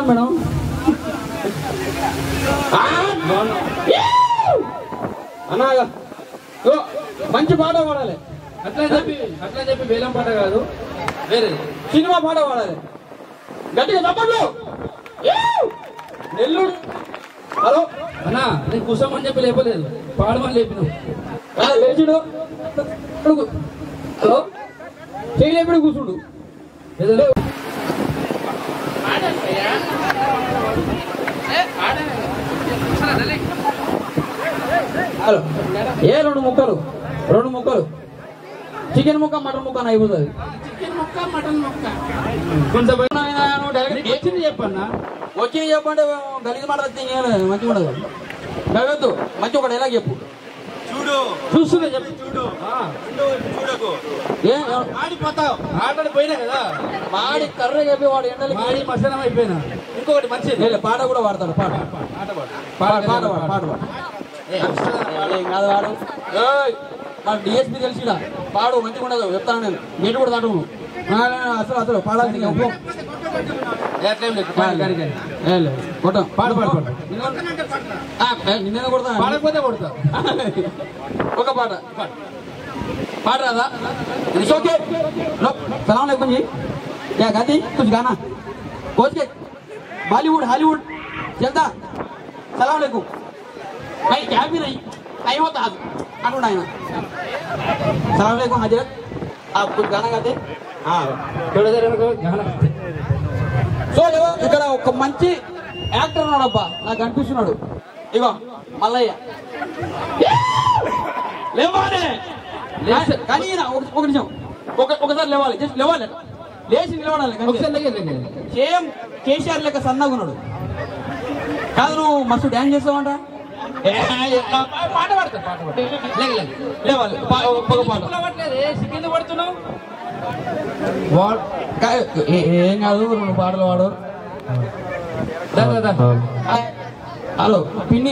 Madam అన్నాగా మంచి పాట పాడాలి. అట్లా చెప్పి వేలం పాట కాదు, వేరే సినిమా పాట పాడాలి. గట్టిగా తప్పట్లు. నెల్లూరు. హలో అన్నా, నేను కూర్చోమని చెప్పి లేపలేదు, పాడమని లేపిను. లేచుడు. హలో చేయలేపుడు కూర్చుండు. హలో ఏ రెండు ముక్కలు చికెన్ ముక్క మటన్ ముక్క అయిపోతుంది. చికెన్ ముక్క మటన్ ముక్క కొంచెం వచ్చింది చెప్పన్నా. వచ్చింది చెప్పంటే గలీజ్ మాట వచ్చి మంచిగా ఉండదు. గవద్దు మంచి ఒక డైలాగ్ చెప్పు. చూస్తుందే చెప్పు. ఆడిపోతావు ఆటలు పోయినా కదా, మాడి కర్ర చెప్పి వాడు ఎండలు మాడి మసనం అయిపోయినా. ఇంకొకటి మంచిది, పాట కూడా పాడతాడు. పాట కాదు వాడు నాకు డిఎస్పీ తెలిసిదా పాడు మంచిగా ఉండదు చెప్తాను నేను. గేటు కూడా దాటు అసలు పాడాల్సింది నిన్న కొడతా. పాడకపోతే కొడతా. ఒక పాట పాట రాదా? It's okay. सलाम अलैकुम जी. क्या गाती कुछ गाना कोच के बॉलीवुड हॉलीवुड चलता. सलाम अलैकुम भाई. क्या भी नहीं नहीं होता अनुना है. सलाम अलैकुम हजरत. आप कुछ गाना गाते? हाँ थोड़ा देर गाना. సో ఇక్కడ ఒక మంచి యాక్టర్ ఉన్నాడబ్బా నాకు అనిపిస్తున్నాడు. ఇగో మల్లయ్య. లేవాలి కానీ ఒక నిమిషం ఒకసారి లేవాలి. జస్ట్ లేవాలి, లేచి నిలబడాలి. సేమ్ కేసీఆర్ లెక్క సన్నగా ఉన్నాడు. కాదు నువ్వు మస్తు డ్యాన్స్ చేస్తావంట. పాట పాడతా. లేవాలి ఒక పాట. పడుతున్నావు ఏం కాదు, రెండు పాటలు పాడు. హలో పిన్ని